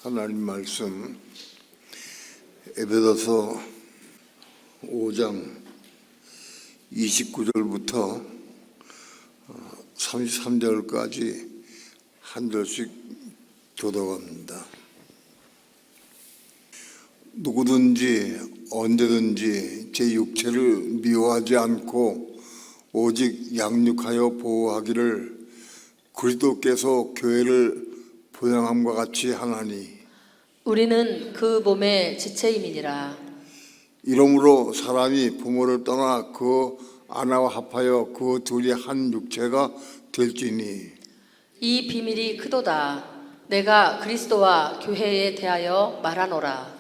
하나님 말씀 에베소서 5장 29절부터 33절까지 한 절씩 교독합니다. 누구든지 언제든지 제 육체를 미워하지 않고 오직 양육하여 보호하기를 그리스도께서 교회를 보양함과 같이 하나니 우리는 그 몸의 지체임이니라. 이러므로 사람이 부모를 떠나 그 아내와 합하여 그 둘이 한 육체가 될지니 이 비밀이 크도다. 내가 그리스도와 교회에 대하여 말하노라.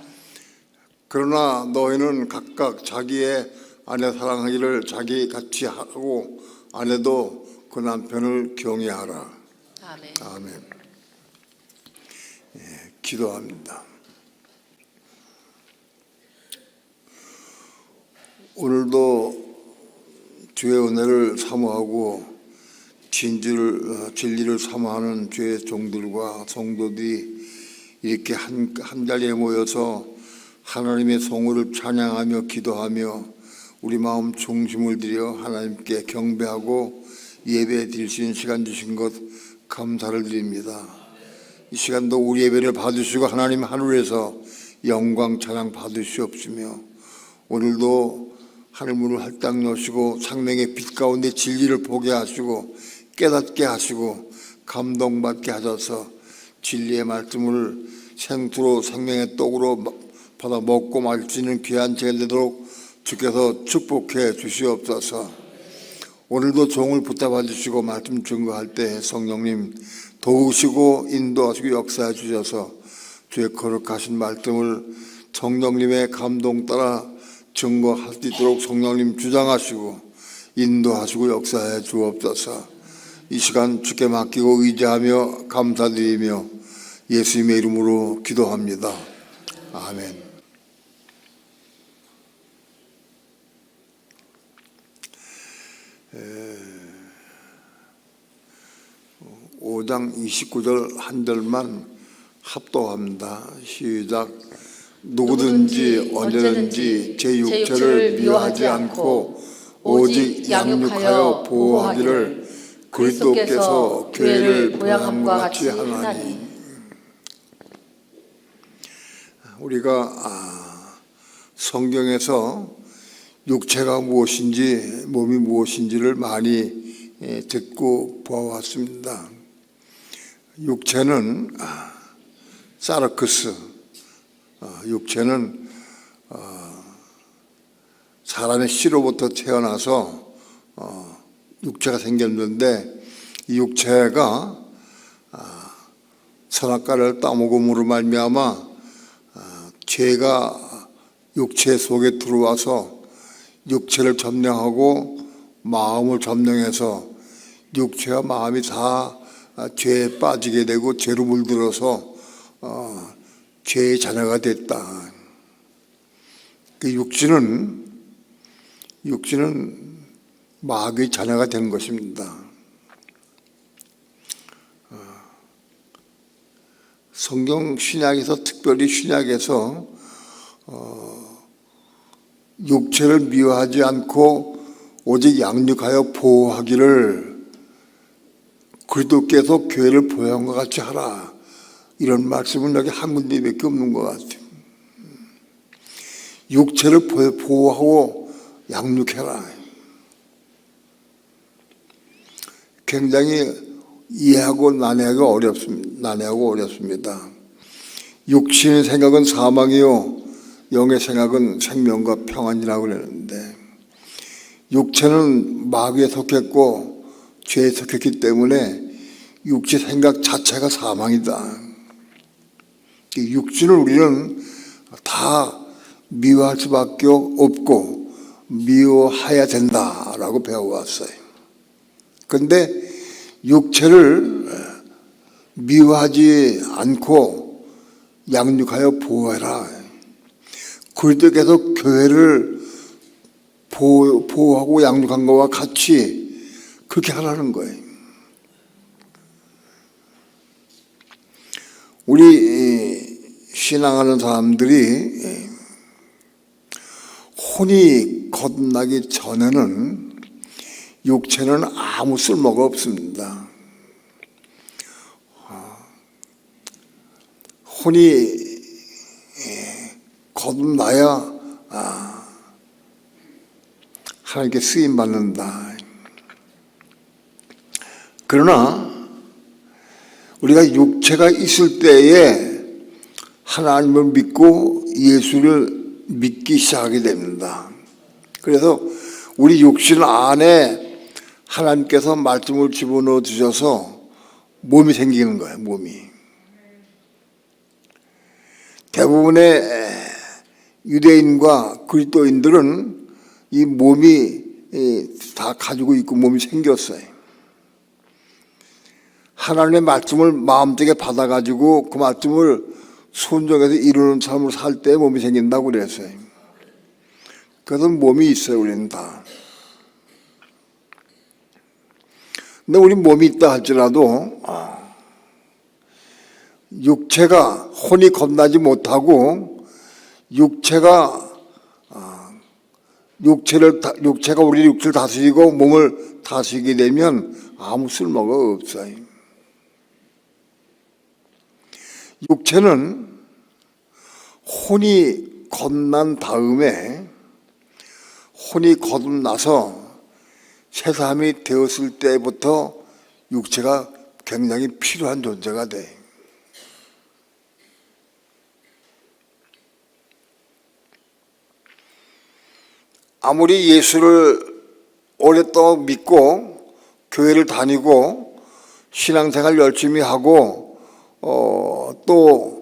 그러나 너희는 각각 자기의 아내 사랑하기를 자기 같이 하고 아내도 그 남편을 경외하라. 아멘. 아멘. 기도합니다. 오늘도 주의 은혜를 사모하고 진리를 사모하는 주의 종들과 성도들이 이렇게 한 자리에 모여서 하나님의 성호를 찬양하며 기도하며 우리 마음 중심을 들여 하나님께 경배하고 예배 드릴 수 있는 시간 주신 것 감사를 드립니다. 이 시간도 우리 예배를 받으시고 하나님 하늘에서 영광 찬양 받으시옵시며 오늘도 하늘문을 활짝 여시고 생명의 빛 가운데 진리를 보게 하시고 깨닫게 하시고 감동받게 하셔서 진리의 말씀을 생수로 생명의 떡으로 받아 먹고 마실 수 있는 귀한 제가 되도록 주께서 축복해 주시옵소서. 오늘도 종을 붙잡아 주시고 말씀 증거할 때 성령님 도우시고 인도하시고 역사해 주셔서 주의 거룩하신 말씀을 성령님의 감동 따라 증거할 수 있도록 성령님 주장하시고 인도하시고 역사해 주옵소서. 이 시간 주께 맡기고 의지하며 감사드리며 예수님의 이름으로 기도합니다. 아멘. 5장 29절 한 절만 합독합니다. 시작. 누구든지 언제든지 제 육체를 미워하지 않고 오직 양육하여 보호하기를 그리스도께서 교회를 보양함과 같이 하나니. 우리가 성경에서 육체가 무엇인지 몸이 무엇인지를 많이 듣고 보아왔습니다. 육체는 사르크스, 육체는 사람의 씨로부터 태어나서 육체가 생겼는데 이 육체가 선악과를 따먹음으로 말미암아 죄가 육체 속에 들어와서 육체를 점령하고 마음을 점령해서 육체와 마음이 다 죄에 빠지게 되고 죄로 물들어서 죄의 자녀가 됐다. 그 육신은 마귀의 자녀가 된 것입니다. 성경 신약에서 특별히 신약에서 육체를 미워하지 않고 오직 양육하여 보호하기를 그리스도께서 교회를 보양함과 같이 하라. 이런 말씀은 여기 한 군데밖에 없는 것 같아요. 육체를 보호하고 양육해라. 굉장히 이해하고 난해하고 어렵습니다. 육신의 생각은 사망이요 영의 생각은 생명과 평안이라고 그러는데 육체는 마귀에 속했고 죄에 속했기 때문에 육체 생각 자체가 사망이다. 육신을 우리는 다 미워할 수밖에 없고 미워해야 된다라고 배워왔어요. 그런데 육체를 미워하지 않고 양육하여 보호해라. 그리스도께서 교회를 보호하고 양육한 것과 같이 그렇게 하라는 거예요. 우리 신앙하는 사람들이 혼이 거듭나기 전에는 육체는 아무 쓸모가 없습니다. 혼이 거듭나야 하나님께 쓰임받는다. 그러나 우리가 육체가 있을 때에 하나님을 믿고 예수를 믿기 시작하게 됩니다. 그래서 우리 육신 안에 하나님께서 말씀을 집어넣어 주셔서 몸이 생기는 거예요. 몸이. 대부분의 유대인과 그리스도인들은 이 몸이 다 가지고 있고 몸이 생겼어요. 하나님의 말씀을 마음속에 받아가지고 그 말씀을 순종해서 이루는 삶을 살 때 몸이 생긴다고 그랬어요. 그래서 몸이 있어요, 우리는 다. 근데 우리 몸이 있다 할지라도 육체가 혼이 겁나지 못하고 육체가 우리 육체를 다스리고 몸을 다스리게 되면 아무 쓸모가 없어요. 육체는 혼이 거듭난 다음에 혼이 거듭나서 새 사람이 되었을 때부터 육체가 굉장히 필요한 존재가 돼. 아무리 예수를 오랫동안 믿고 교회를 다니고 신앙생활 열심히 하고 또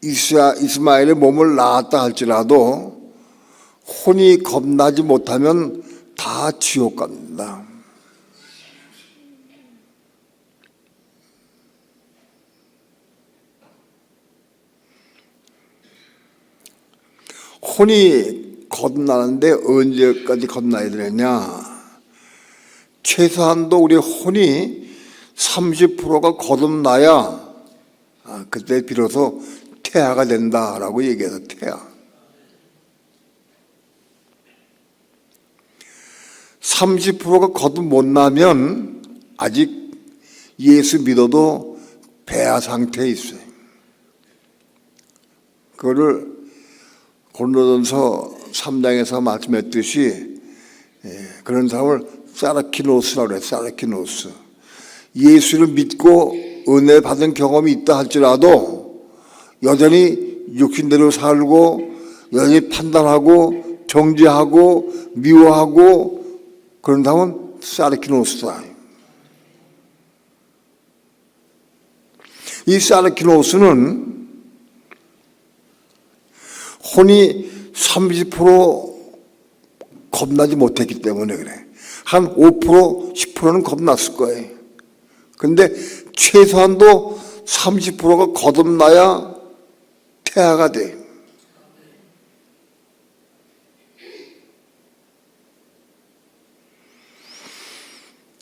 이스마엘의 몸을 낳았다 할지라도 혼이 겁나지 못하면 다 지옥 갑니다. 혼이 거듭나는데 언제까지 거듭나야 되느냐? 최소한도 우리 혼이 30%가 거듭나야 그때 비로소 태아가 된다라고 얘기해서 태아. 30%가 거듭 못 나면 아직 예수 믿어도 배아 상태에 있어요. 그거를 고린도전서 3장에서 말씀했듯이 그런 사람을 사르키노스라고 그래요. 사르키노스. 예수를 믿고 은혜 받은 경험이 있다 할지라도 여전히 육신대로 살고 여전히 판단하고 정죄하고 미워하고 그런 사람은 사르키노스다. 이 사르키노스는 혼이 30% 겁나지 못했기 때문에 그래. 한 5%, 10%는 겁났을 거예요. 근데 최소한도 30%가 거듭나야 태아가 돼.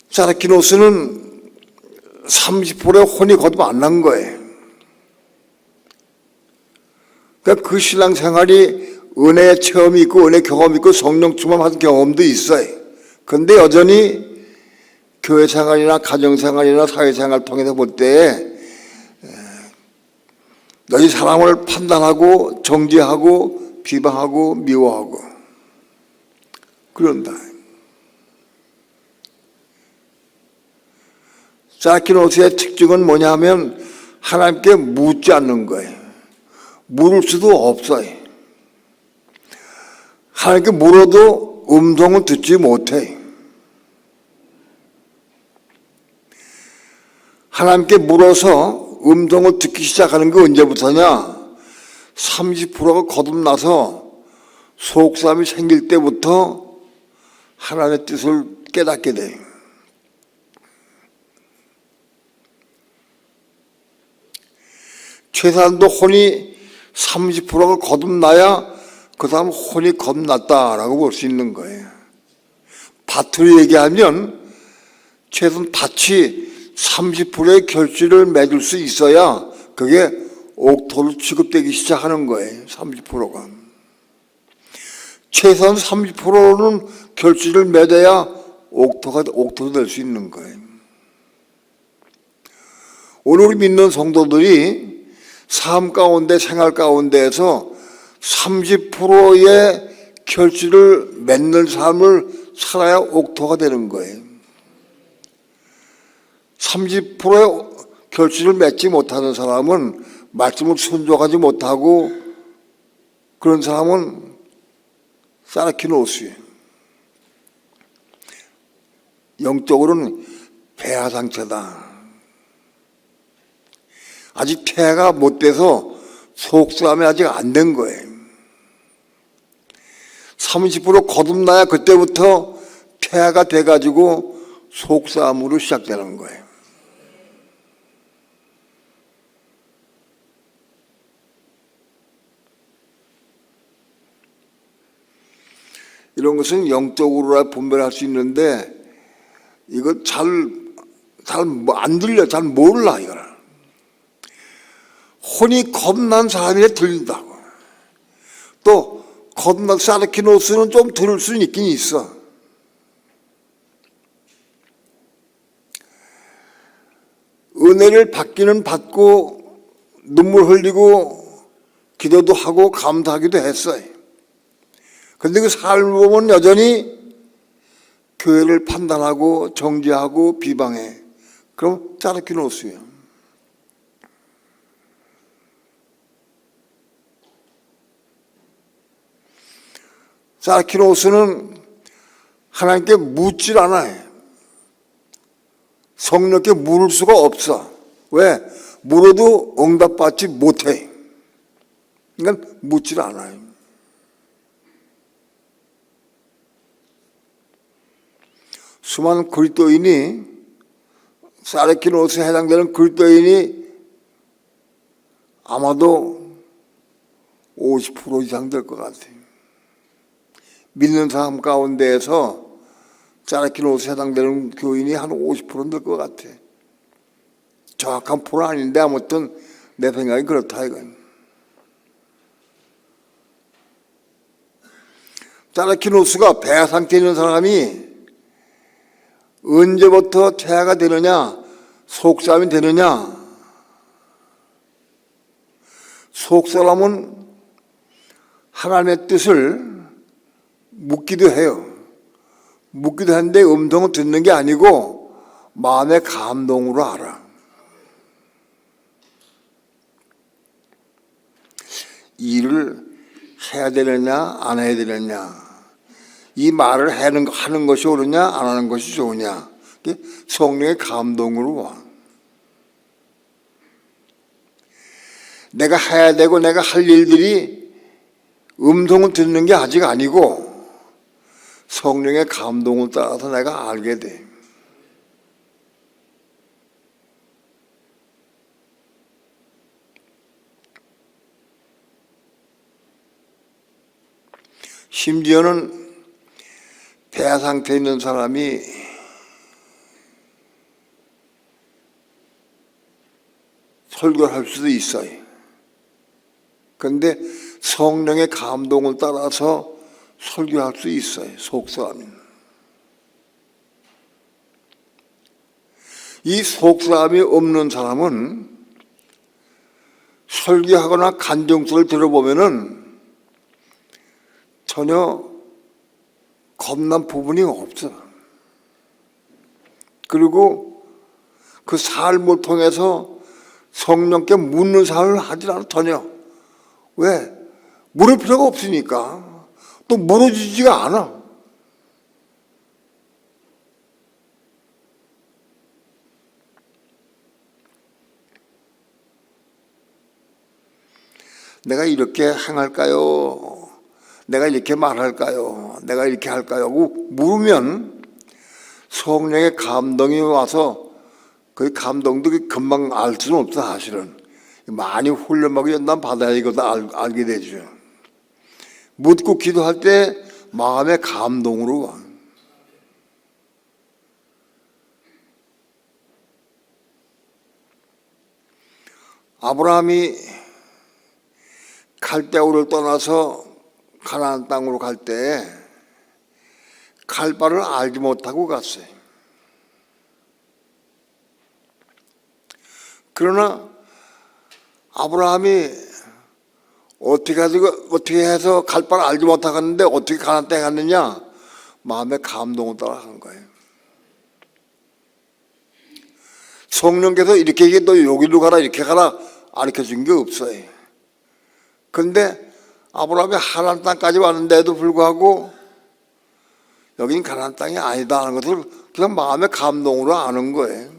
사르키노스는 30%의 혼이 거듭 안 난 거예요. 그러니까 그 신앙생활이 은혜의 체험이 있고 은혜 경험이 있고 성령 충만한 경험도 있어요. 그런데 여전히 교회 생활이나 가정 생활이나 사회 생활 통해서 볼 때 너희 사람을 판단하고 정죄하고 비방하고 미워하고 그런다. 사르키노스의 특징은 뭐냐면 하나님께 묻지 않는 거예요. 물을 수도 없어요. 하나님께 물어도 음성을 듣지 못해. 하나님께 물어서 음성을 듣기 시작하는 게 언제부터냐? 30%가 거듭나서 속삼이 생길 때부터 하나님의 뜻을 깨닫게 돼. 최소한도 혼이 30%가 거듭나야 그 다음 혼이 거듭났다라고 볼 수 있는 거예요. 밭으로 얘기하면 최소한 밭이 30%의 결실을 맺을 수 있어야 그게 옥토로 취급되기 시작하는 거예요. 30%가. 최소한 30%는 결실을 맺어야 옥토로 될 수 있는 거예요. 오늘 우리 믿는 성도들이 삶 가운데, 생활 가운데에서 30%의 결실을 맺는 삶을 살아야 옥토가 되는 거예요. 30%의 결실을 맺지 못하는 사람은 말씀을 순종하지 못하고 그런 사람은 사르키노스예요. 영적으로는 폐하 상태다. 아직 폐하가 못 돼서 속싸움이 아직 안 된 거예요. 30% 거듭나야 그때부터 폐하가 돼가지고 속싸움으로 시작되는 거예요. 이런 것은 영적으로 분별할 수 있는데 이거 잘 안 들려, 잘 몰라 이거를. 혼이 겁난 사람이 들린다고. 또 겁난 사르키노스는 좀 들을 수는 있긴 있어. 은혜를 받기는 받고 눈물 흘리고 기도도 하고 감사하기도 했어요. 그런데 그 삶을 보면 여전히 교회를 판단하고 정죄하고 비방해. 그럼 사르키노스예요. 사르키노스는 하나님께 묻질 않아요. 성령께 물을 수가 없어. 왜? 물어도 응답받지 못해. 그러니까 묻질 않아요. 수많은 그리스도인이, 사르키노스에 해당되는 그리스도인이 아마도 50% 이상 될 것 같아요. 믿는 사람 가운데에서 사르키노스에 해당되는 교인이 한 50% 될 것 같아. 정확한 표는 아닌데 아무튼 내 생각이 그렇다 이건. 사르키노스가 폐하 상태에 있는 사람이 언제부터 폐하가 되느냐, 속싸움이 되느냐. 속사람은 하나님의 뜻을 묻기도 해요. 묻기도 하는데 음성을 듣는 게 아니고 마음의 감동으로 알아. 일을 해야 되느냐 안 해야 되느냐, 이 말을 하는 것이 옳으냐 안 하는 것이 좋으냐, 성령의 감동으로 와. 내가 해야 되고 내가 할 일들이 음성을 듣는 게 아직 아니고 성령의 감동을 따라서 내가 알게 돼. 심지어는 폐하 상태에 있는 사람이 설교를 할 수도 있어요. 그런데 성령의 감동을 따라서 설교할 수 있어요. 속사함은. 이 속사함이 없는 사람은 설교하거나 간증서를 들어보면은 전혀 겁난 부분이 없어. 그리고 그 삶을 통해서 성령께 묻는 삶을 하지 않아 전혀. 왜? 물을 필요가 없으니까. 또 물어지지가 않아. 내가 이렇게 행할까요? 내가 이렇게 말할까요? 내가 이렇게 할까요? 하고 물으면 성령의 감동이 와서 그 감동도 금방 알 수는 없어 사실은. 많이 훈련하고 연단 받아야 이것도 알게 되죠. 묻고 기도할 때 마음의 감동으로 와. 아브라함이 갈대우를 떠나서 가나안 땅으로 갈 때 갈 바를 알지 못하고 갔어요. 그러나 아브라함이 어떻게 해서 갈 바를 알지 못하고 갔는데 어떻게 가나안 땅에 갔느냐? 마음의 감동을 따라 간 거예요. 성령께서 이렇게 얘기해, 너 여기로 가라 이렇게 가라 가르쳐 준 게 없어요. 그런데 아브라함이 하나님 땅까지 왔는데도 불구하고 여긴 가나안 땅이 아니다 하는 것을 그냥 마음의 감동으로 아는 거예요.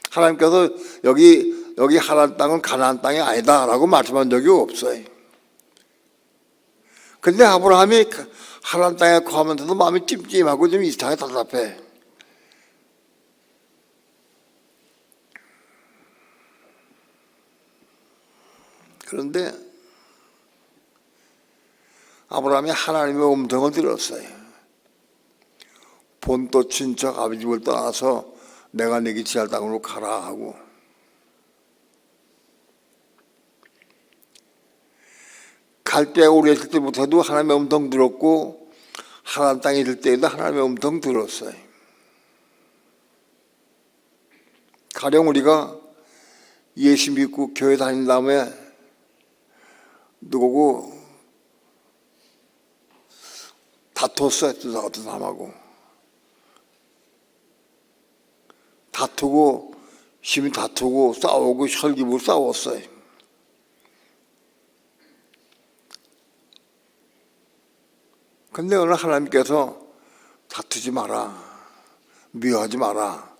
하나님께서 여기 하나님 땅은 가나안 땅이 아니다라고 말씀한 적이 없어요. 근데 아브라함이 하나님 땅에 거하면서도 마음이 찜찜하고 좀 이상하게 답답해. 그런데 아브라함이 하나님의 음성을 들었어요. 본토 친척 아버지 집을 떠나서 내가 네게 지할 땅으로 가라 하고, 갈대우에 있을 때부터도 하나님의 음성 들었고 하나님 땅에 있을 때에도 하나님의 음성 들었어요. 가령 우리가 예수 믿고 교회 다닌 다음에 누구고 다퉜어요. 어떤 사람하고 다투고 심히 다투고 싸우고 혈기로 싸웠어요. 근데 오늘 하나님께서 다투지 마라, 미워하지 마라,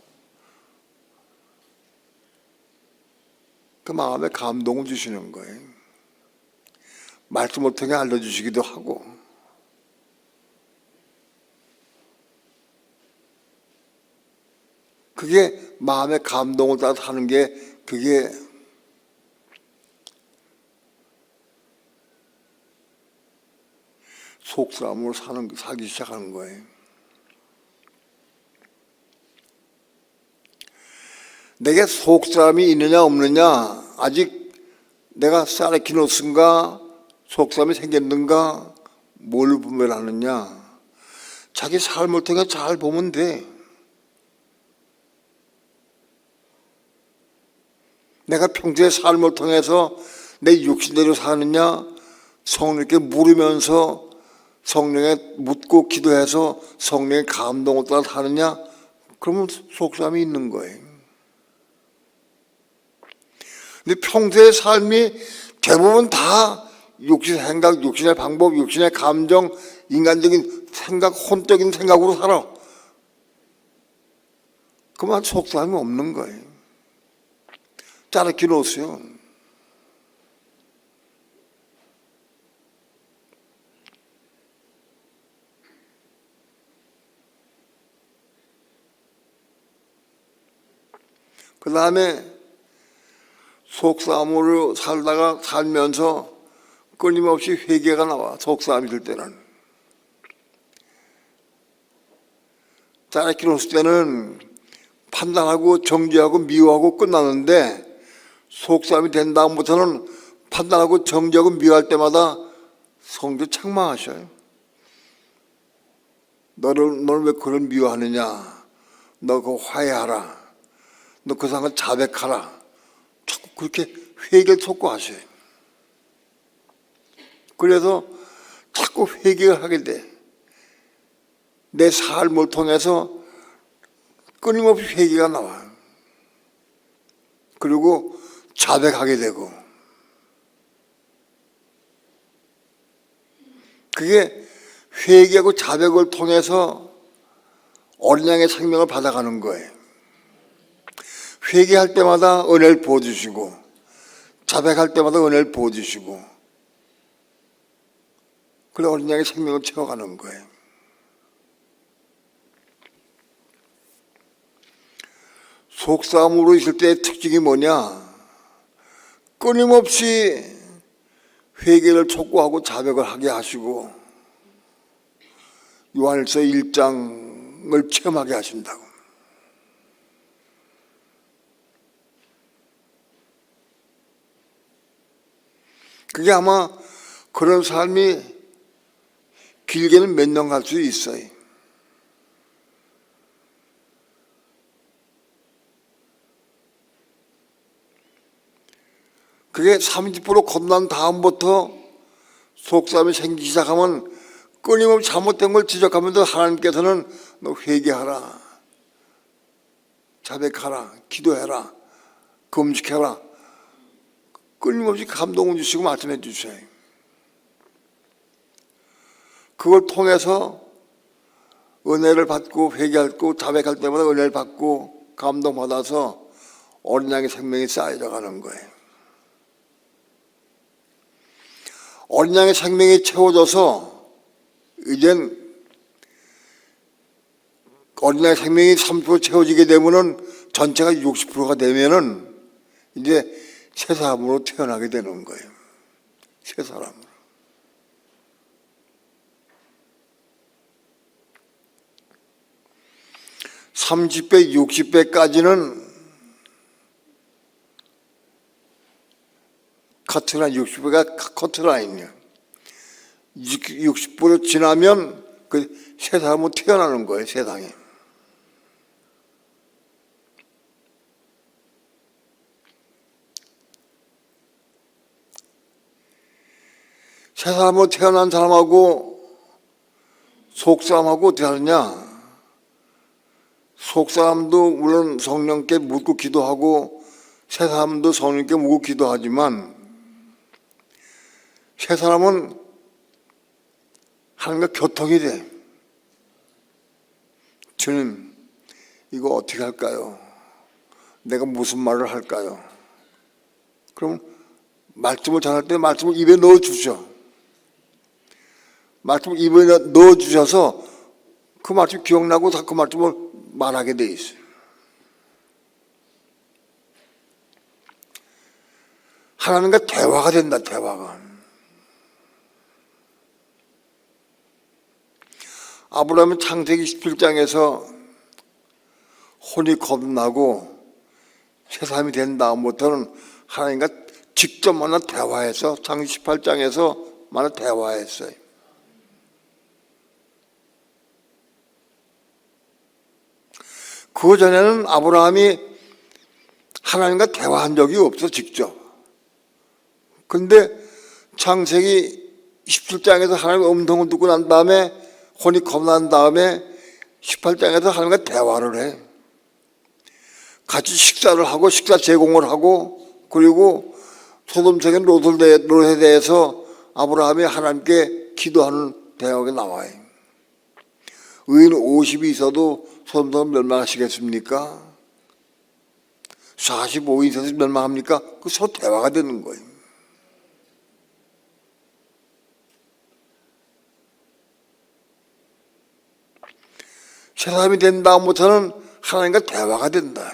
그 마음에 감동을 주시는 거예요. 말씀을 통해 알려주시기도 하고. 그게 마음의 감동을 따라 사는 게 그게 속사람으로 살기 시작하는 거예요. 내게 속사람이 있느냐 없느냐, 아직 내가 사르키노스인가 속사람이 생겼는가 뭘 분별하느냐, 자기 삶을 통해 잘 보면 돼. 내가 평소에 삶을 통해서 내 육신대로 사느냐, 성령께 물으면서 성령에 묻고 기도해서 성령의 감동을 따라 사느냐, 그러면 속사람이 있는 거예요. 근데 평소의 삶이 대부분 다 육신의 생각, 육신의 방법, 육신의 감정, 인간적인 생각, 혼적인 생각으로 살아. 그만 속사람이 없는 거예요. 자르기 놓으세요. 그 다음에 속싸움으로 살면서 끊임없이 회개가 나와. 속싸움이 될 때는. 자르기 놓을 때는 판단하고 정죄하고 미워하고 끝나는데, 속싸움이 된 다음부터는 판단하고 정죄하고 미워할 때마다 성도 책망하셔요. 너를 왜 그걸 미워하느냐, 너 그거 화해하라, 너 그 사람을 자백하라, 자꾸 그렇게 회개를 촉구하셔요. 그래서 자꾸 회개를 하게 돼. 내 삶을 통해서 끊임없이 회개가 나와요. 그리고 자백하게 되고, 그게 회개하고 자백을 통해서 어린 양의 생명을 받아가는 거예요. 회개할 때마다 은혜를 부어주시고, 자백할 때마다 은혜를 부어주시고, 그래 어린 양의 생명을 채워가는 거예요. 속싸움으로 있을 때의 특징이 뭐냐? 끊임없이 회개를 촉구하고 자백을 하게 하시고 요한일서 1장을 체험하게 하신다고. 그게 아마 그런 삶이 길게는 몇 년 갈 수 있어요. 그게 30% 건넌 다음부터 속싸움이 생기기 시작하면 끊임없이 잘못된 걸 지적하면서 하나님께서는 너 회개하라, 자백하라, 기도해라, 금식해라, 끊임없이 감동을 주시고 말씀해 주셔요. 그걸 통해서 은혜를 받고 회개하고 자백할 때마다 은혜를 받고 감동받아서 어린 양의 생명이 쌓여가는 거예요. 어린 양의 생명이 채워져서 이젠 어린 양의 생명이 30% 채워지게 되면은 전체가 60%가 되면은 이제 새 사람으로 태어나게 되는 거예요. 새 사람으로. 30배, 60배까지는 커트라인, 60배가 커트라인이야. 60% 지나면 그 새 사람으로 태어나는 거예요, 세상에. 새 사람으로 태어난 사람하고 속사람하고 어떻게 하느냐? 속사람도 물론 성령께 묻고 기도하고 새 사람도 성령께 묻고 기도하지만 새 사람은 하나님과 교통이 돼. 주님, 이거 어떻게 할까요? 내가 무슨 말을 할까요? 그럼 말씀을 전할 때 말씀을 입에 넣어주죠. 말씀을 입에 넣어주셔서 그 말씀 기억나고 그 말씀을 말하게 돼 있어요. 하나님과 대화가 된다, 대화가. 아브라함은 창세기 17장에서 혼이 거듭나고 새 사람이 된 다음부터는 하나님과 직접 만나 대화해서 창세기 18장에서 만나 대화했어요. 그 전에는 아브라함이 하나님과 대화한 적이 없어, 직접. 근데 창세기 17장에서 하나님의 음성을 듣고 난 다음에 혼이 겁난 다음에 18장에서 하나님과 대화를 해. 같이 식사를 하고 식사 제공을 하고 그리고 소돔성의 롯에 대해서 아브라함이 하나님께 기도하는 대화가 나와요. 의인 50이 있어도 소돔성은 멸망하시겠습니까? 45인 있어서 멸망합니까? 그 서로 대화가 되는 거예요. 새 사람이 된 다음부터는 하나님과 대화가 된다.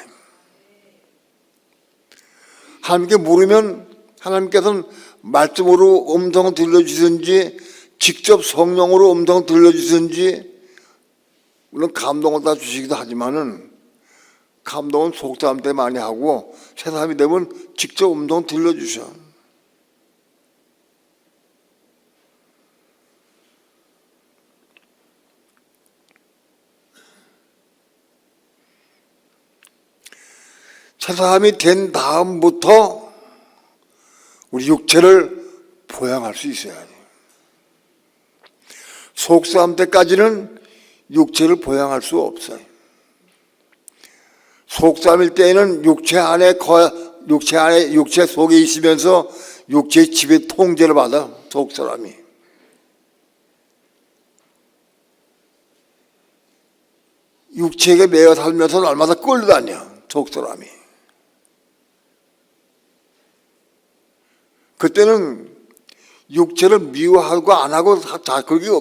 하나님께 물으면 하나님께서는 말씀으로 음성을 들려주든지 직접 성령으로 음성을 들려주든지 물론 감동을 다 주시기도 하지만은 감동은 속사람 때 많이 하고 새 사람이 되면 직접 음성 들려주셔. 새 사람이 된 다음부터 우리 육체를 보양할 수 있어야 돼. 속사람 때까지는 육체를 보양할 수 없어요. 속사람일 때에는 육체 속에 있으면서 육체의 지배 통제를 받아, 속사람이. 육체에게 매여 살면서 날마다 끌려다녀, 속사람이. 그때는 육체를 미워하고 안 하고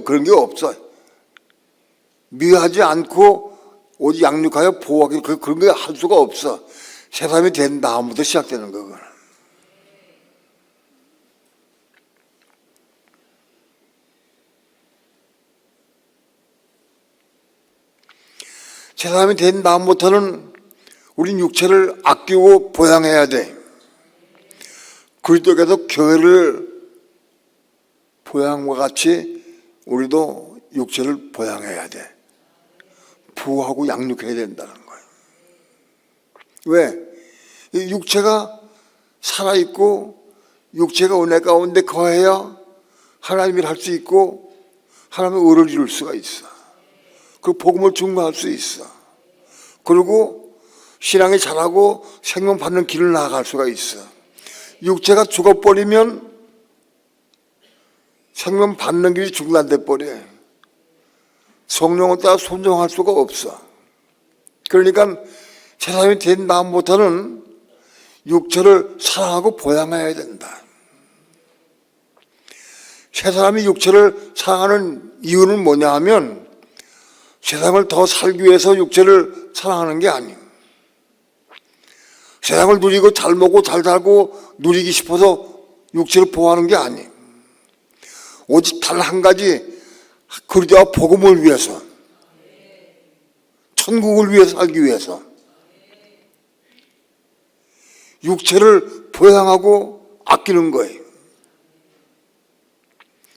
그런 게 없어. 미워하지 않고 오직 양육하여 보호하기 그런 게 할 수가 없어. 새 사람이 된 다음부터 시작되는 거거든. 새 사람이 된 다음부터는 우린 육체를 아끼고 보양해야 돼. 그리스도께서 교회를 보양과 같이 우리도 육체를 보양해야 돼. 부하고 양육해야 된다는 거예요. 왜? 이 육체가 살아있고 육체가 은혜 가운데 거해야 하나님 일 할 수 있고 하나님의 의를 이룰 수가 있어. 그리고 복음을 증거할 수 있어. 그리고 신앙이 자라고 생명 받는 길을 나아갈 수가 있어. 육체가 죽어버리면 생명 받는 길이 중단돼 버려. 성령을 따라 순종할 수가 없어. 그러니까 세상이 된 다음부터는 육체를 사랑하고 보양해야 된다. 세 사람이 육체를 사랑하는 이유는 뭐냐 하면 세상을 더 살기 위해서 육체를 사랑하는 게 아니에요. 세상을 누리고 잘 먹고 잘 살고 누리기 싶어서 육체를 보호하는 게 아니에요. 오직 단 한 가지, 그리스도와 복음을 위해서, 천국을 위해서 살기 위해서 육체를 보양하고 아끼는 거예요.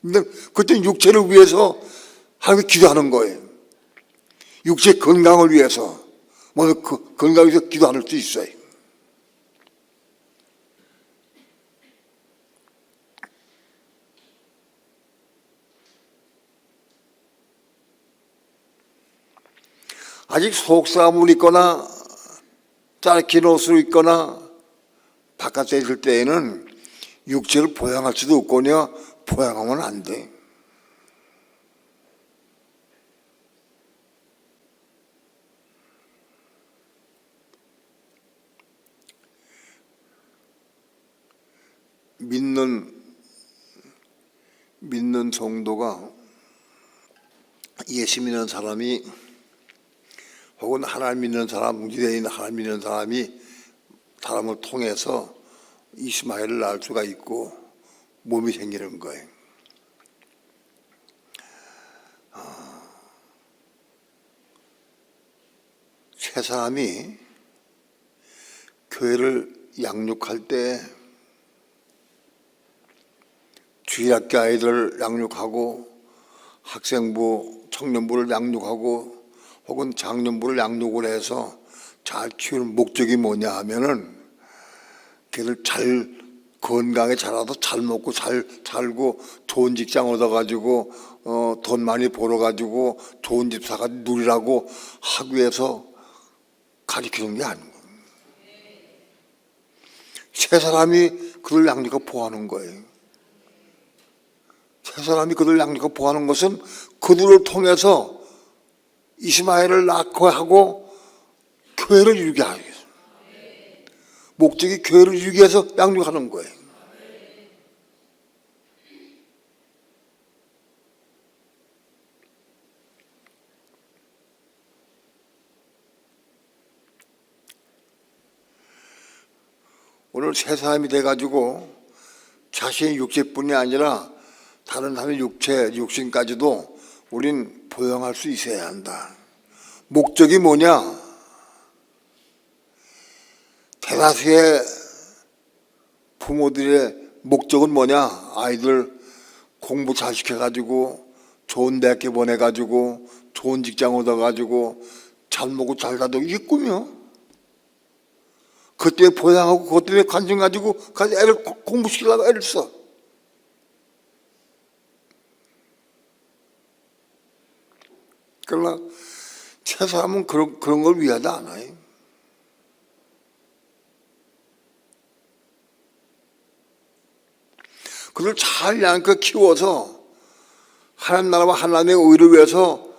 근데 그때 육체를 위해서 하나님께 기도하는 거예요. 육체 건강을 위해서, 먼저 그 건강을 위해서 기도할 수 있어요. 아직 속싸움을 입거나 짧긴 옷을 입거나 바깥에 있을 때에는 육체를 보양할 수도 없거냐, 보양하면 안 돼. 믿는 성도가, 예수 믿는 사람이 혹은 하나님 믿는 사람, 유대인 하나님 믿는 사람이 사람을 통해서 이스마엘을 낳을 수가 있고 몸이 생기는 거예요. 세 사람이 교회를 양육할 때 주일학교 아이들을 양육하고 학생부, 청년부를 양육하고 혹은 장년부를 양육을 해서 잘 키우는 목적이 뭐냐 하면은 걔들 잘 건강에 자라서 잘 먹고 잘 살고 좋은 직장 얻어가지고 돈 많이 벌어가지고 좋은 집 사가 누리라고 하기 위해서 가르치는 게 아니고 세 사람이 그들 양육하고 보호하는 거예요. 세 사람이 그들 양육하고 보호하는 것은 그들을 통해서 이스마엘을 낳고 하고 교회를 이루게 하기 위해서, 목적이 교회를 이루기 위해서 양육하는 거예요. 오늘 세 사람이 돼가지고 자신의 육체뿐이 아니라 다른 사람의 육신까지도 우린 보양할 수 있어야 한다. 목적이 뭐냐? 대다수의 부모들의 목적은 뭐냐? 아이들 공부 잘 시켜가지고 좋은 대학교 보내가지고 좋은 직장 얻어가지고 잘 먹고 잘 살도 이게 꿈이야. 그것 때문에 보양하고 그것 때문에 관심 가지고 애를 공부시키려고 애를 써. 그러나 세 사람은 그런 걸 위하지 않아요. 그걸 잘 양껏 키워서 하나님 나라와 하나님의 의를 위해서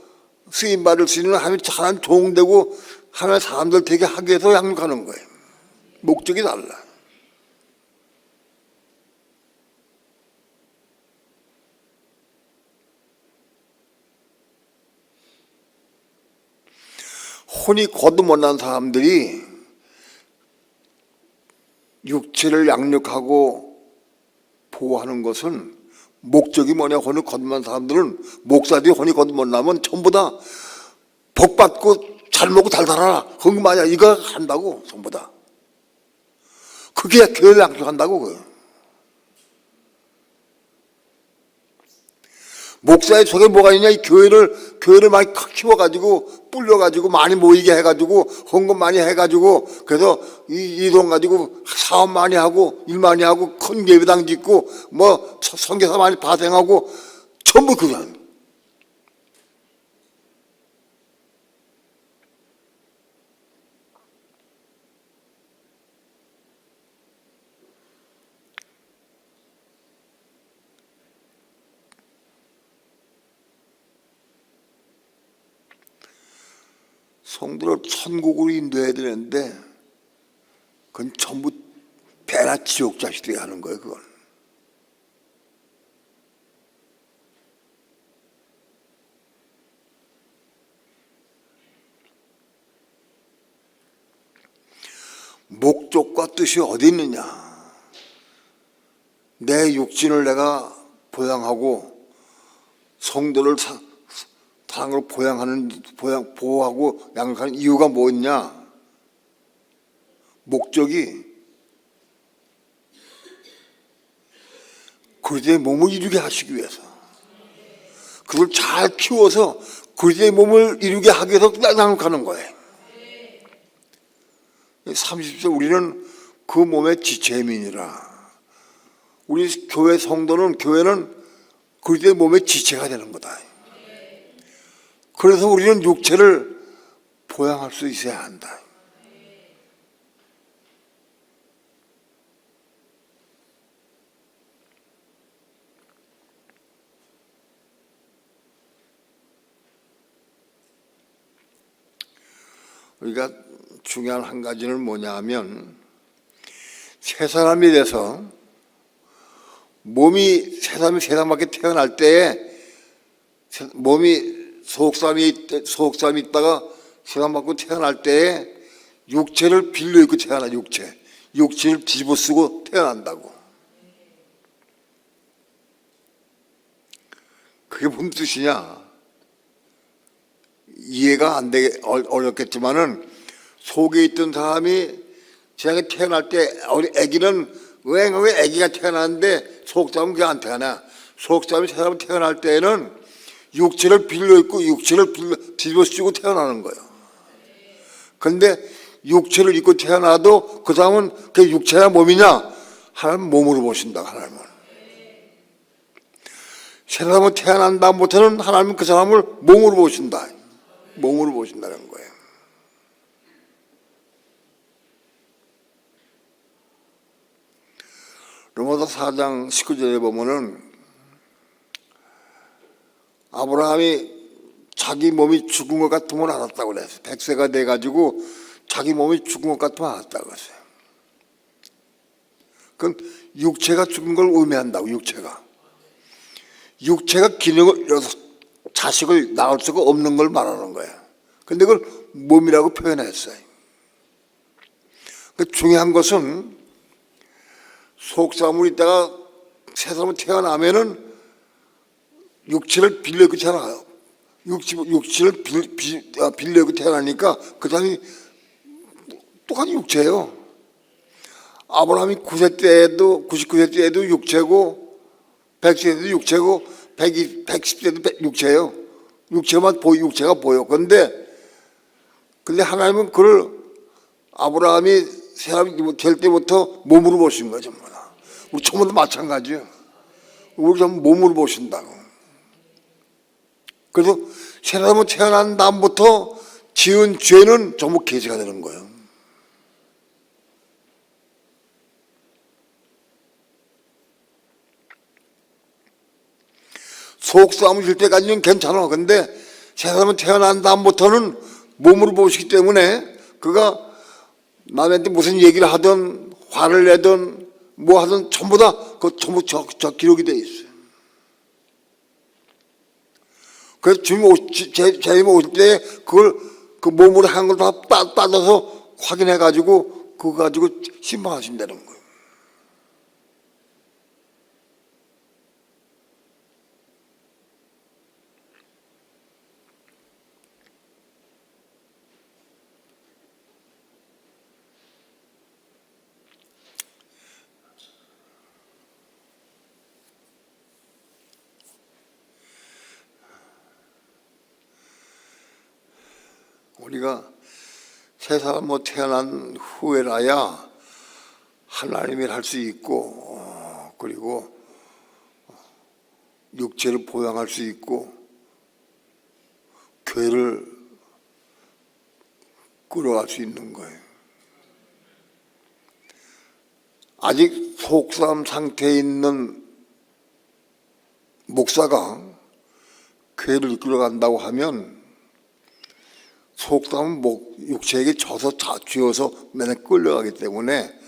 쓰임받을 수 있는 하나님 도움되고 하나님의 사람들 되게 하기 위해서 양육하는 거예요. 목적이 달라. 혼이 거듭난 사람들이 육체를 양육하고 보호하는 것은 목적이 뭐냐? 혼이 거듭난 사람들은 목사들이 혼이 거듭나면 전부 다 복받고 잘 먹고 잘 살아라. 그거 말이야. 이거 한다고 전부 다. 그게 교회를 양육한다고. 목사의 속에 뭐가 있냐? 이 교회를 많이 키워가지고, 불려가지고, 많이 모이게 해가지고, 헌금 많이 해가지고, 그래서 이 돈 가지고 사업 많이 하고, 일 많이 하고, 큰 예배당 짓고, 뭐, 선교사 많이 발행하고, 전부 그냥. 성도를 천국으로 인도해야 되는데 그건 전부 배나 지옥 자식들이 하는 거예요. 그건. 목적과 뜻이 어디 있느냐? 내 육신을 내가 보양하고 성도를 사랑으로 보호하고 양육하는 이유가 뭐냐? 목적이 그리스도의 몸을 이루게 하시기 위해서, 그걸 잘 키워서 그리스도의 몸을 이루게 하기 위해서 양육하는 거예요. 30세 우리는 그 몸의 지체민이라. 우리 교회 성도는, 교회는 그리스도의 몸의 지체가 되는 거다. 그래서 우리는 육체를 보양할 수 있어야 한다. 우리가 중요한 한 가지는 뭐냐 하면, 새 사람이 돼서 몸이 새 사람이 세상밖에 태어날 때에 몸이 소속사람이 있다가 세상 밖으로 태어날 때에 육체를 빌려 입고 태어나. 육체를 뒤집어 쓰고 태어난다고. 그게 무슨 뜻이냐? 이해가 안 되게 어렵겠지만은, 속에 있던 사람이 세상에 태어날 때 아기는 왜 아기가 태어나는데 속사람은 그게 안 태어나. 속사람이 세상에 태어날 때에는 육체를 빌려 입고 육체를 뒤집어 쓰고 태어나는 거예요. 그런데 육체를 입고 태어나도 그 사람은 그 육체냐 몸이냐? 하나님 몸으로 보신다. 하나님은. 새 사람은 태어난 다음부터는 하나님은 그 사람을 몸으로 보신다. 몸으로 보신다는 거예요. 로마서 4장 19절에 보면은 아브라함이 자기 몸이 죽은 것 같으면 알았다고 그랬어요. 100세가 돼가지고 자기 몸이 죽은 것 같으면 알았다고 그랬어요. 그건 육체가 죽은 걸 의미한다고. 육체가 기능을 잃어서 자식을 낳을 수가 없는 걸 말하는 거예요. 근데 그걸 몸이라고 표현했어요. 중요한 것은 속사람으로 있다가 새 사람으로 태어나면은 육체를 빌려고 태어나요. 육체를 빌려고 태어나니까 그 사람이 똑같은 육체예요. 아브라함이 9세 때에도 99세 때에도 육체고 100세 때도 육체고 110세 때도 육체예요. 육체가 보여. 근데 하나님은 그를 아브라함이 사람이 될 때부터 몸으로 보신 거죠. 우리 전부 다 마찬가지예요. 우리 전부 몸으로 보신다고. 그래서 새 사람은 태어난 다음부터 지은 죄는 전부 계제가 되는 거예요. 속싸움을 질 때까지는 괜찮아. 근데 새 사람은 태어난 다음부터는 몸으로 보시기 때문에 그가 남한테 무슨 얘기를 하든 화를 내든 뭐 하든 전부 다 그 전부 저 기록이 돼 있어요. 그래서 주님 재림 오실 때 그걸 그 몸으로 한 걸 다 따져서 확인해 가지고 그거 가지고 심판하신다는 거예요. 우리가 새 사람으로 태어난 후에라야 하나님을 할 수 있고 그리고 육체를 보양할 수 있고 교회를 끌어갈 수 있는 거예요. 아직 속사람 상태에 있는 목사가 교회를 이끌어간다고 하면 속사람은 육체에게 져서 쥐어서 맨날 끌려가기 때문에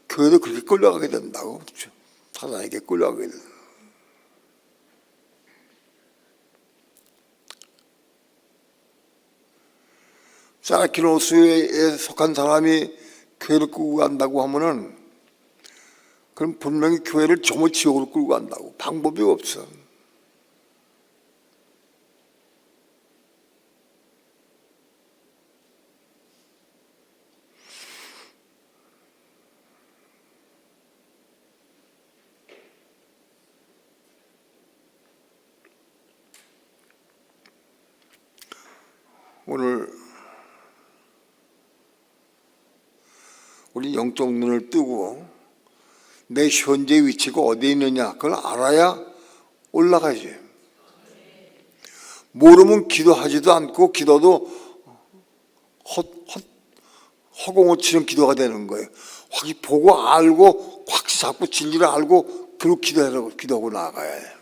교회도 그렇게 끌려가게 된다고. 사단에게 끌려가게 된다. 사라키노스에 속한 사람이 교회를 끌고 간다고 하면은 그럼 분명히 교회를 전부 지옥으로 끌고 간다고. 방법이 없어. 오늘 우리 영적 눈을 뜨고 내 현재 위치가 어디에 있느냐 그걸 알아야 올라가지. 모르면 기도하지도 않고 기도도 허공을 치는 기도가 되는 거예요. 확 보고 알고 확 잡고 진리를 알고 그리고 기도하고 나아가야 해요.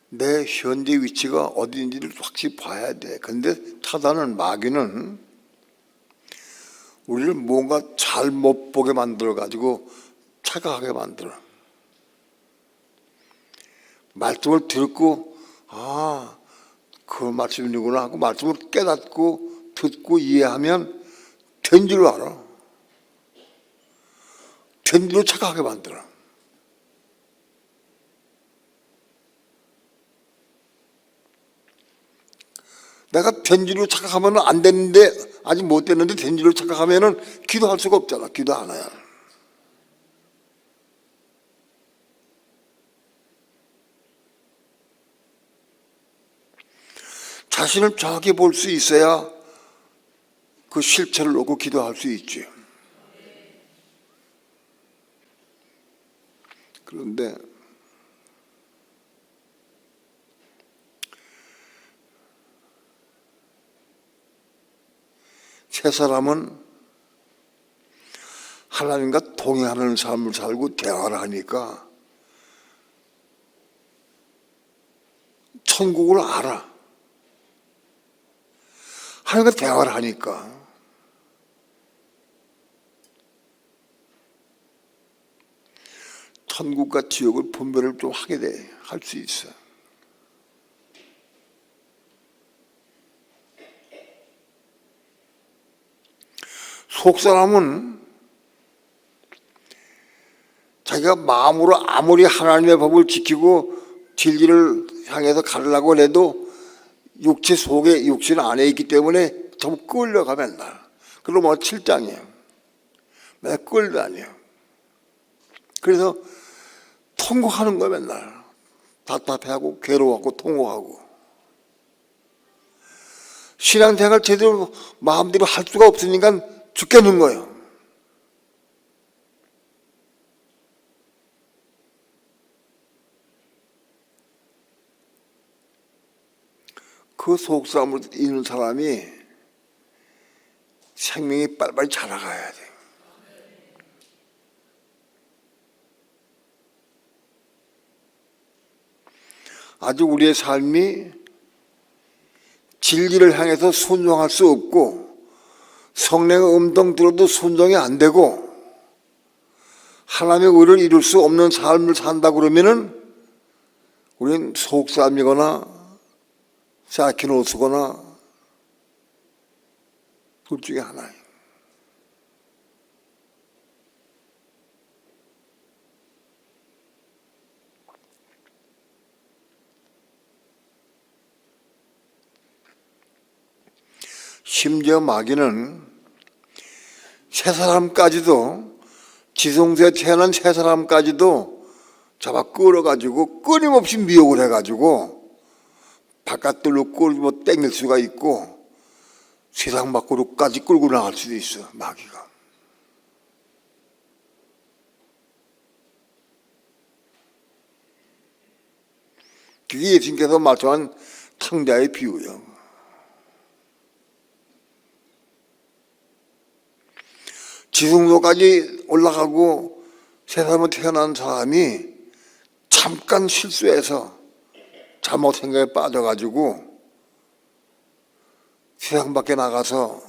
내 현재 위치가 어디인지를 확실히 봐야 돼. 근데 사단은, 마귀는 우리를 뭔가 잘 못 보게 만들어가지고 착각하게 만들어. 말씀을 듣고 그 말씀이구나 하고 말씀을 깨닫고 듣고 이해하면 된 줄 알아. 된 줄로 착각하게 만들어. 내가 된 줄로 착각하면 안 되는데, 아직 못 됐는데 된 줄로 착각하면은 기도할 수가 없잖아. 기도 안 해요. 자신을 정확히 볼 수 있어야 그 실체를 놓고 기도할 수 있지. 그런데 새 사람은 하나님과 동행하는 삶을 살고 대화를 하니까 천국을 알아. 하나님과 대화를 하니까. 천국과 지옥을 분별을 좀 하게 돼. 할 수 있어. 속사람은 자기가 마음으로 아무리 하나님의 법을 지키고 진리를 향해서 가려고 해도 육체 속에, 육신 안에 있기 때문에 전부 끌려가 맨날. 그리고 뭐 7장이에요. 맨날 끌다녀. 그래서 통곡하는 거야 맨날. 답답해하고 괴로워하고 통곡하고. 신앙생활 제대로 마음대로 할 수가 없으니까 죽겠는 거예요. 그 속싸움을 이기는 사람이 생명이 빨리빨리 자라가야 돼. 아직 우리의 삶이 진리를 향해서 순종할 수 없고 성령의 음성 들어도 순종이 안 되고 하나님의 의를 이룰 수 없는 삶을 산다 그러면은 우리는 속사람이거나 사키노스거나 둘 중에 하나예요. 심지어 마귀는 세 사람까지도, 지성소에 태어난 세 사람까지도 잡아 끌어가지고 끊임없이 미혹을 해가지고 바깥들로 끌고 땡길 수가 있고 세상 밖으로까지 끌고 나갈 수도 있어, 마귀가. 그게 예수님께서 말씀한 탕자의 비유예요. 지성소까지 올라가고 세상에 태어난 사람이 잠깐 실수해서 잘못 생각에 빠져가지고 세상 밖에 나가서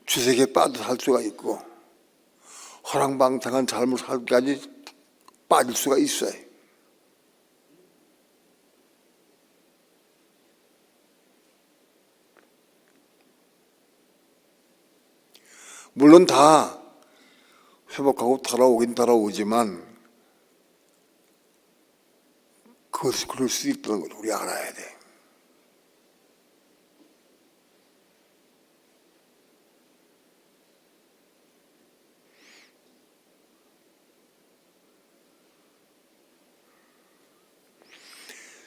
주색에 빠져 살 수가 있고 허랑방탕한 삶을 살기까지 빠질 수가 있어요. 물론 다 회복하고 돌아오긴 돌아오지만 그것이 그럴 수 있다는 걸 우리 알아야 돼.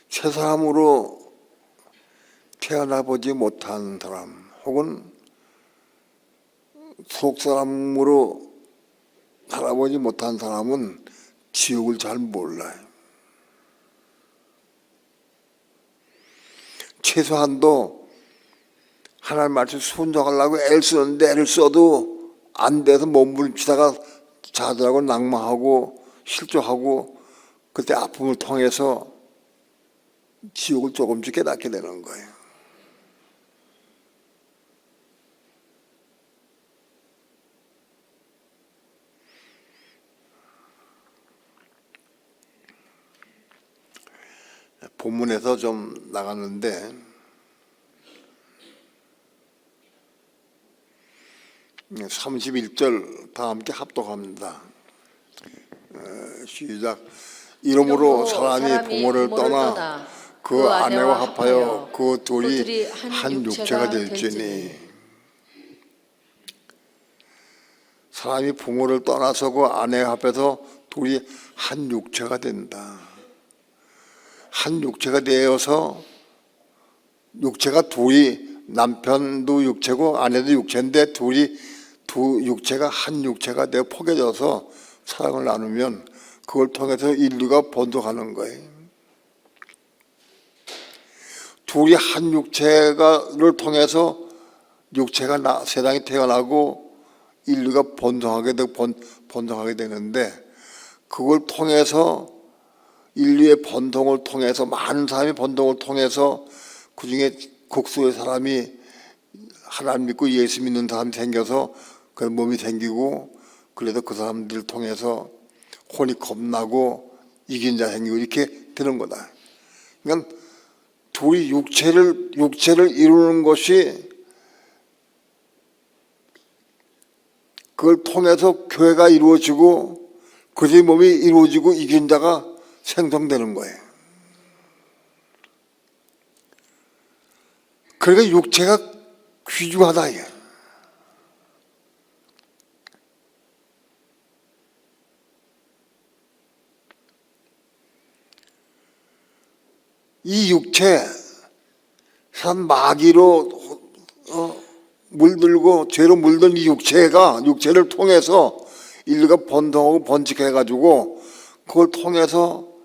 새 사람으로 태어나보지 못한 사람 혹은 속 사람으로 살아보지 못한 사람은 지옥을 잘 몰라요. 최소한도 하나님 말씀 순종하려고 애를 쓰는데 애를 써도 안 돼서 몸부림치다가 자들하고 낙마하고 실족하고 그때 아픔을 통해서 지옥을 조금씩 깨닫게 되는 거예요. 본문에서 좀 나갔는데 31절 다 함께 합독합니다. 시작. 이러므로 사람이 부모를 떠나 그 아내와 합하여 그 둘이 한 육체가 될지니. 사람이 부모를 떠나서 그 아내와 합해서 둘이 한 육체가 된다. 한 육체가 되어서 육체가 둘이 남편도 육체고 아내도 육체인데 둘이 두 육체가 한 육체가 되어 포개져서 사랑을 나누면 그걸 통해서 인류가 번성하는 거예요. 둘이 한 육체를 통해서 육체가 세상에 태어나고 인류가 번성하게 되는데 그걸 통해서 인류의 번동을 통해서 많은 사람이 번동을 통해서 그중에 극소의 사람이 하나님 믿고 예수 믿는 사람이 생겨서 그 몸이 생기고 그래도 그 사람들 통해서 혼이 겁나고 이긴 자 생기고 이렇게 되는 거다. 그러니까 둘이 육체를 이루는 것이 그걸 통해서 교회가 이루어지고 그의 몸이 이루어지고 이긴 자가 생성되는 거예요. 그러니까 육체가 귀중하다. 이 육체, 산 마귀로 물들고 죄로 물든 이 육체를 통해서 인류가 번성하고 번식해가지고 그걸 통해서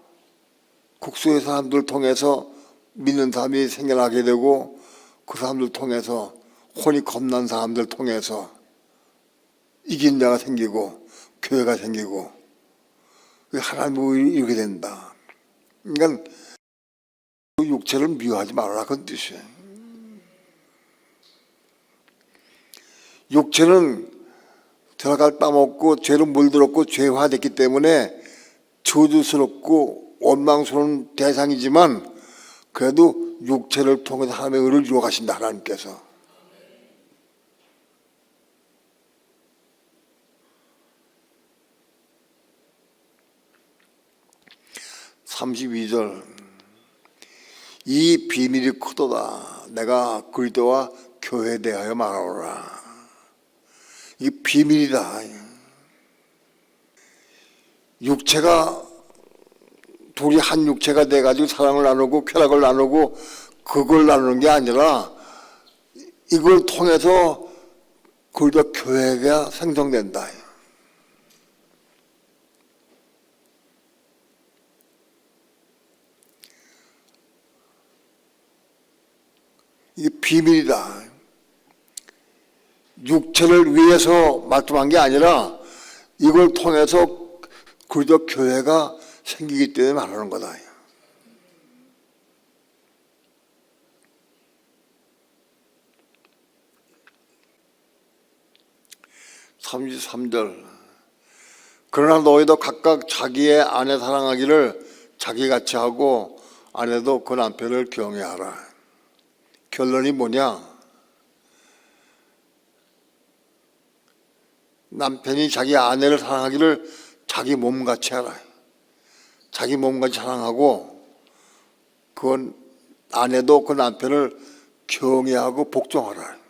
국수의 사람들 통해서 믿는 사람이 생겨나게 되고 그 사람들 통해서 혼이 겁난 사람들 통해서 이긴 자가 생기고 교회가 생기고 하나님을 이루게 된다. 그러니까 그 육체를 미워하지 말아라 그런 뜻이에요. 육체는 들어갈 땀 없고 죄로 물들었고 죄화됐기 때문에 저주스럽고 원망스러운 대상이지만 그래도 육체를 통해서 하나님의 의를 이루어 가신다. 하나님께서. (32절) 이 비밀이 크도다. 내가 그리스도와 교회에 대하여 말하노라. 이게 비밀이다. 육체가 둘이 한 육체가 돼가지고 사랑을 나누고 쾌락을 나누고 그걸 나누는 게 아니라 이걸 통해서 그리고 교회가 생성된다. 이게 비밀이다. 육체를 위해서 말씀한 게 아니라 이걸 통해서 그리고 교회가 생기기 때문에 말하는 거다. 33절. 그러나 너희도 각각 자기의 아내 사랑하기를 자기같이 하고 아내도 그 남편을 경외하라. 결론이 뭐냐? 남편이 자기 아내를 사랑하기를 자기 몸같이 하라. 자기 몸같이 사랑하고 그건 아내도 그 남편을 경외하고 복종하라.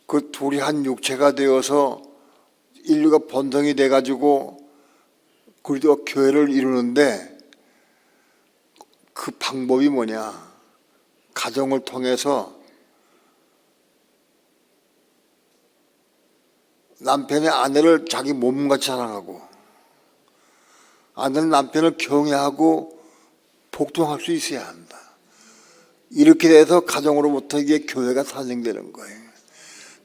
그 둘이 한 육체가 되어서 인류가 번성이 돼가지고 그리고 교회를 이루는데 그 방법이 뭐냐? 가정을 통해서 남편이 아내를 자기 몸같이 사랑하고 아내는 남편을 경외하고 복종할 수 있어야 한다. 이렇게 돼서 가정으로부터 이게 교회가 탄생되는 거예요.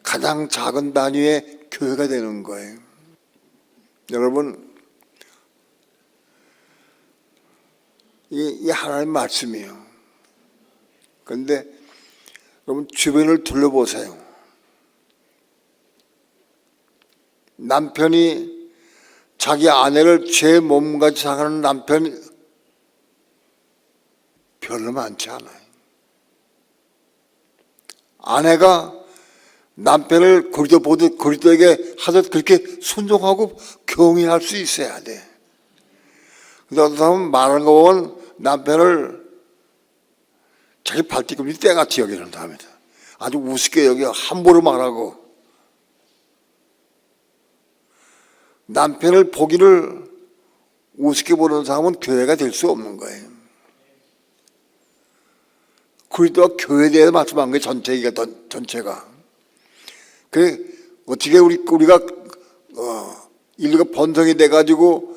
가장 작은 단위의 교회가 되는 거예요. 여러분, 이게 하나님의 말씀이에요. 그런데 여러분 주변을 둘러보세요. 남편이 자기 아내를 제 몸같이 사랑하는 남편이 별로 많지 않아요. 아내가 남편을 그리스도에게 하듯 그렇게 순종하고 경외할 수 있어야 돼. 근데 어떤 사람은 말하는 거 보면 남편을 자기 발뒤꿈치 때같이 여기는 사람이다. 아주 우습게 여겨 함부로 말하고 남편을 보기를 우습게 보는 사람은 교회가 될 수 없는 거예요. 그리스도가 교회에 대해서 말씀한 거예요. 전체가. 그래 어떻게 우리가 인류가 번성이 돼가지고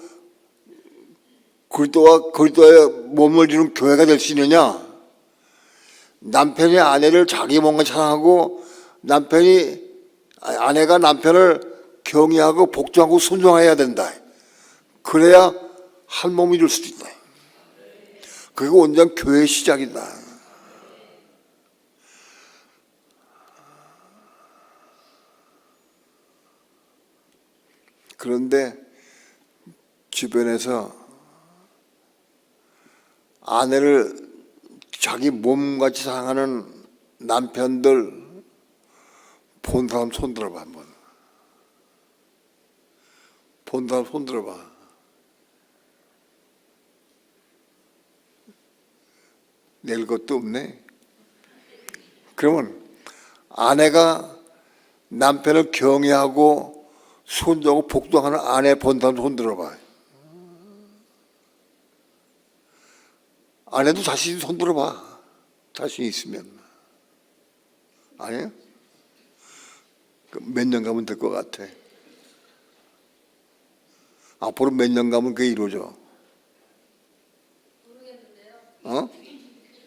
그리스도의 몸을 이루는 교회가 될 수 있느냐? 남편이 아내를 자기 몸같이 사랑하고 아내가 남편을 경외하고 복종하고 순종해야 된다. 그래야 한 몸이 될 수도 있다. 그게 온전 교회의 시작이다. 그런데 주변에서 아내를 자기 몸같이 사랑하는 남편들 본 사람 손 들어봐 한번. 본 사람 손 들어봐. 낼 것도 없네. 그러면 아내가 남편을 경외하고 순종하고 복종하는 아내 본 사람 손 들어봐. 아내도 자신 손 들어봐. 자신 있으면. 아니에요? 몇 년 가면 될 것 같아. 앞으로 몇 년 가면 그게 이루어져. 모르겠는데요. 어?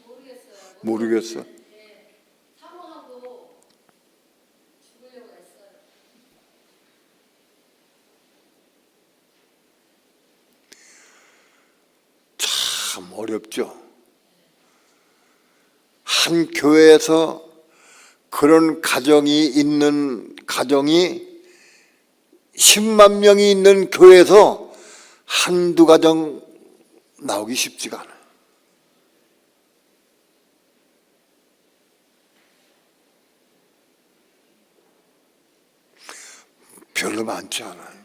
모르겠어요. 모르겠어. 네. 사모하고 죽으려고 했어요. 참 어렵죠. 한 교회에서 그런 가정이 있는 가정이 10만 명이 있는 교회에서 한두 가정 나오기 쉽지가 않아요. 별로 많지 않아요.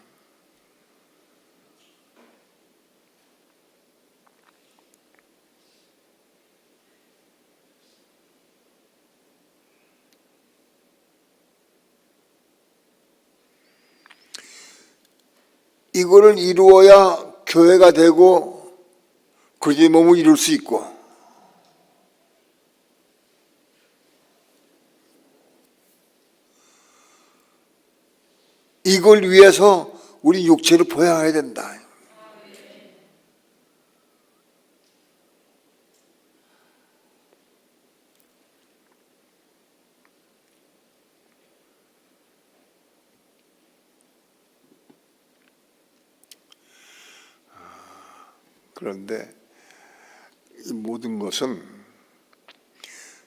이거를 이루어야 교회가 되고 그리스도의 몸을 이룰 수 있고, 이걸 위해서 우리 육체를 보양해야 된다. 그런데 이 모든 것은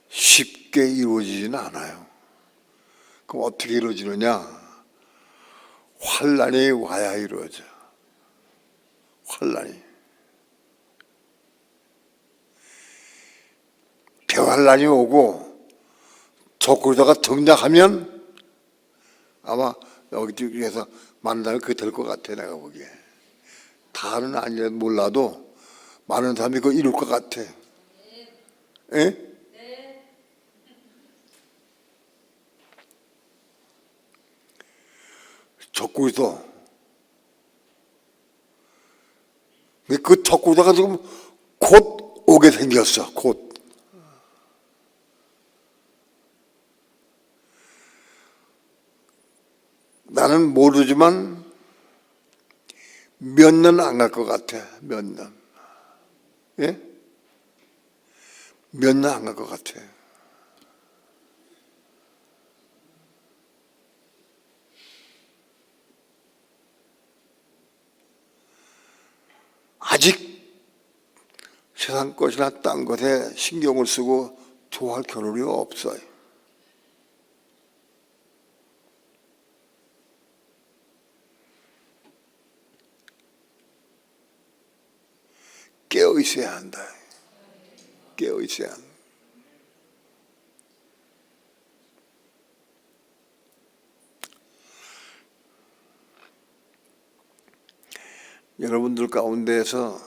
쉽게 이루어지지는 않아요. 그럼 어떻게 이루어지느냐? 환난이 와야 이루어져. 환난이. 대환난이 오고 적그리스도가 등장하면 아마 여기에서 만나면 그게 될 것 같아, 내가 보기에. 다는 아니라 몰라도 많은 사람이 그거 이룰 것 같아. 예? 적그리스도. 그 적그리스도가 지금 곧 오게 생겼어. 곧. 나는 모르지만 몇 년 안 갈 것 같아. 몇 년. 예? 몇 년 안 갈 것 같아. 아직 세상 것이나 딴 것에 신경을 쓰고 좋아할 겨를이 없어요. 깨어 있어야 한다. 깨어 있어야 한다. 여러분들 가운데에서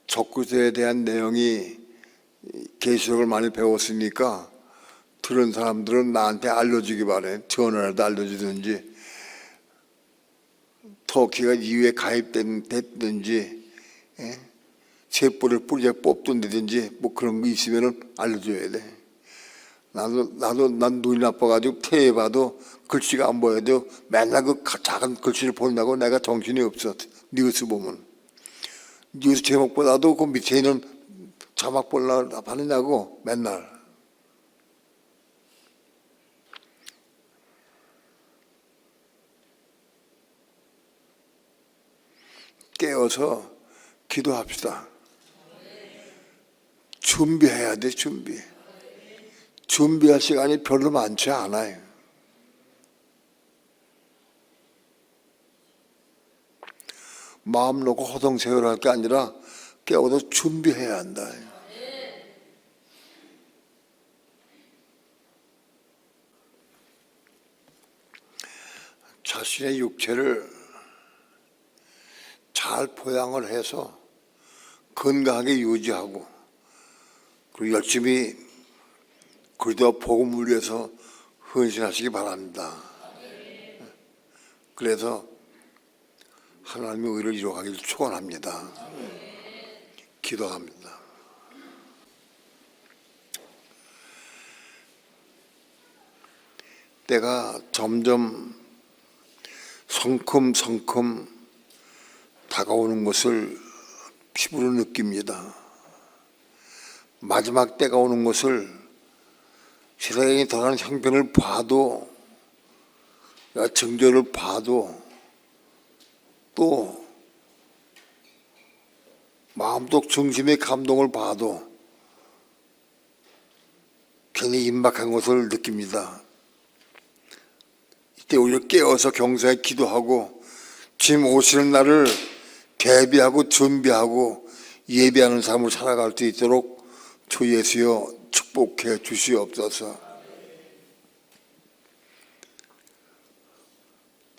적그리스도에 대한 내용이 계시록을 많이 배웠으니까 들은 사람들은 나한테 알려주기 바래. 전화라도 알려주든지, 터키가 이후에 가입됐든지, 세포를 뿌리에 뽑든지 뭐 그런 거 있으면 알려줘야 돼. 난 눈이 나빠가지고 테에 봐도 글씨가 안 보여도 맨날 그 작은 글씨를 본다고 내가 정신이 없어. 뉴스 보면. 뉴스 제목보다도 그 밑에 있는 자막 보려고 하느냐고 맨날. 깨어서 기도합시다. 준비해야 돼, 준비. 준비할 시간이 별로 많지 않아요. 마음 놓고 허송세월할 게 아니라 깨어서 준비해야 한다. 자신의 육체를 잘 보양을 해서 건강하게 유지하고 그리고 열심히 그리스도 복음을 위해서 헌신하시기 바랍니다. 그래서 하나님의 의를 이루어가기를 축원합니다. 기도합니다. 때가 점점 성큼성큼 다가오는 것을 피부로 느낍니다. 마지막 때가 오는 것을 세상에 더한 형편을 봐도, 정죄를 봐도, 또 마음속 중심의 감동을 봐도 괜히 임박한 것을 느낍니다. 이때 우리가 깨어서 경사에 기도하고 주님 오시는 날을 대비하고 준비하고 예배하는 삶을 살아갈 수 있도록 주 예수여 축복해 주시옵소서.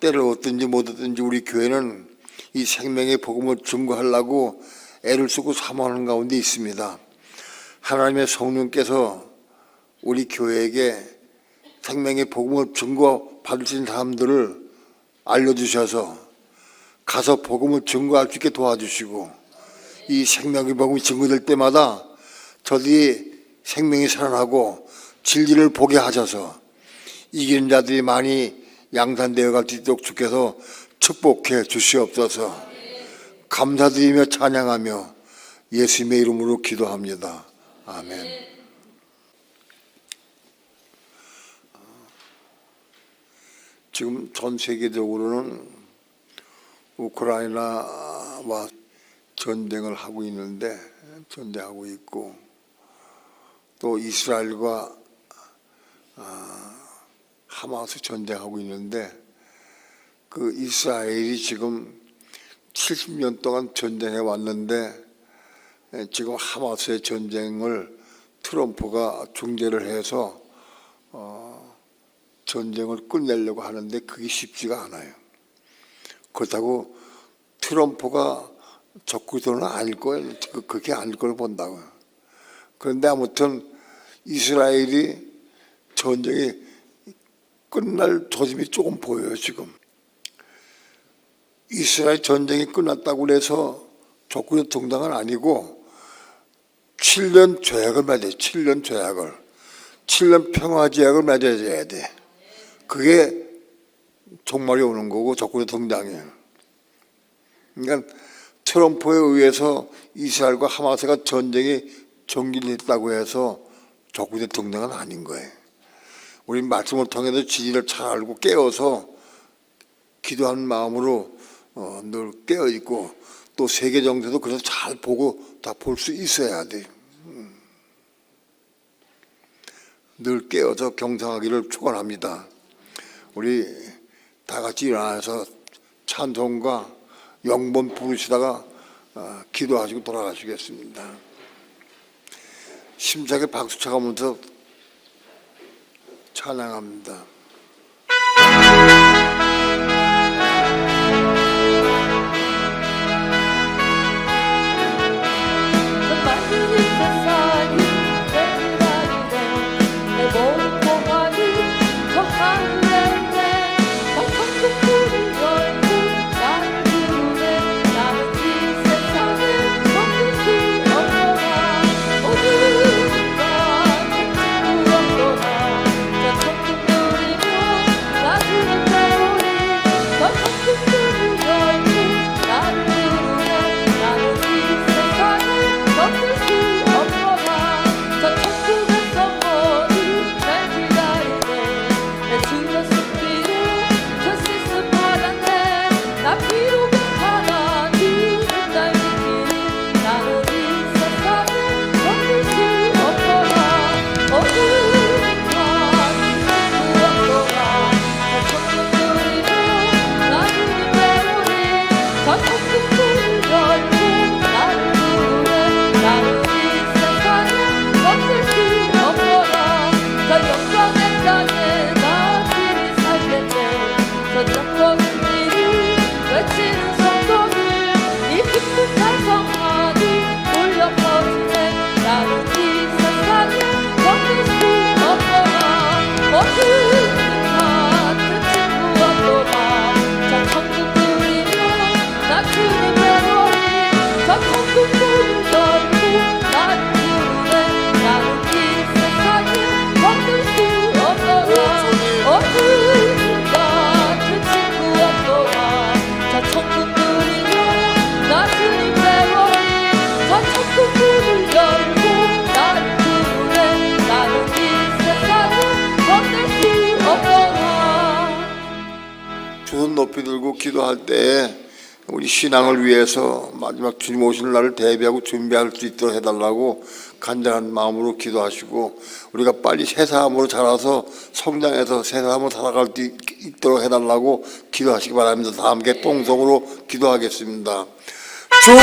때를 얻든지 못 얻든지 우리 교회는 이 생명의 복음을 증거하려고 애를 쓰고 사모하는 가운데 있습니다. 하나님의 성령께서 우리 교회에게 생명의 복음을 증거 받으신 사람들을 알려주셔서 가서 복음을 증거할 수 있게 도와주시고, 이 생명의 복음이 증거될 때마다 저들이 생명이 살아나고 진리를 보게 하셔서 이기는 자들이 많이 양산되어 갈 수 있도록 주께서 축복해 주시옵소서. 감사드리며 찬양하며 예수님의 이름으로 기도합니다. 아멘. 지금 전 세계적으로는 우크라이나와 전쟁을 하고 있는데, 전쟁하고 있고, 또 이스라엘과 하마스 전쟁하고 있는데, 그 이스라엘이 지금 70년 동안 전쟁해 왔는데, 지금 하마스의 전쟁을 트럼프가 중재를 해서 전쟁을 끝내려고 하는데 그게 쉽지가 않아요. 그렇다고 트럼프가 적구도는 아닐 거예요. 그렇게 아닐 걸 본다고요. 그런데 아무튼 이스라엘이 전쟁이 끝날 조짐이 조금 보여요. 지금 이스라엘 전쟁이 끝났다고 해서 적구도 동당은 아니고 7년 조약을 맺어요. 7년 조약을, 7년 평화제약을 맺어야 돼. 그게 종말이 오는 거고 적군의 등장이에요. 그러니까 트럼프에 의해서 이스라엘과 하마스가 전쟁이 종결됐다고 해서 적군의 등장은 아닌 거예요. 우리 말씀을 통해서 진리를 잘 알고 깨어서 기도하는 마음으로 늘 깨어있고, 또 세계 정세도 그래서 잘 보고 다 볼 수 있어야 돼. 늘 깨어서 경상하기를 축원합니다. 우리 다 같이 일어나서 찬송과 영번 부르시다가 기도하시고 돌아가시겠습니다. 심차게 박수 쳐가면서 찬양합니다. 높이 들고 기도할 때 우리 신앙을 위해서 마지막 주님 오시는 날을 대비하고 준비할 수 있도록 해달라고 간절한 마음으로 기도하시고, 우리가 빨리 새 사람으로 자라서 성장해서 새 사람으로 살아갈 수 있도록 해달라고 기도하시기 바랍니다. 다 함께 통성으로 기도하겠습니다. 주 예수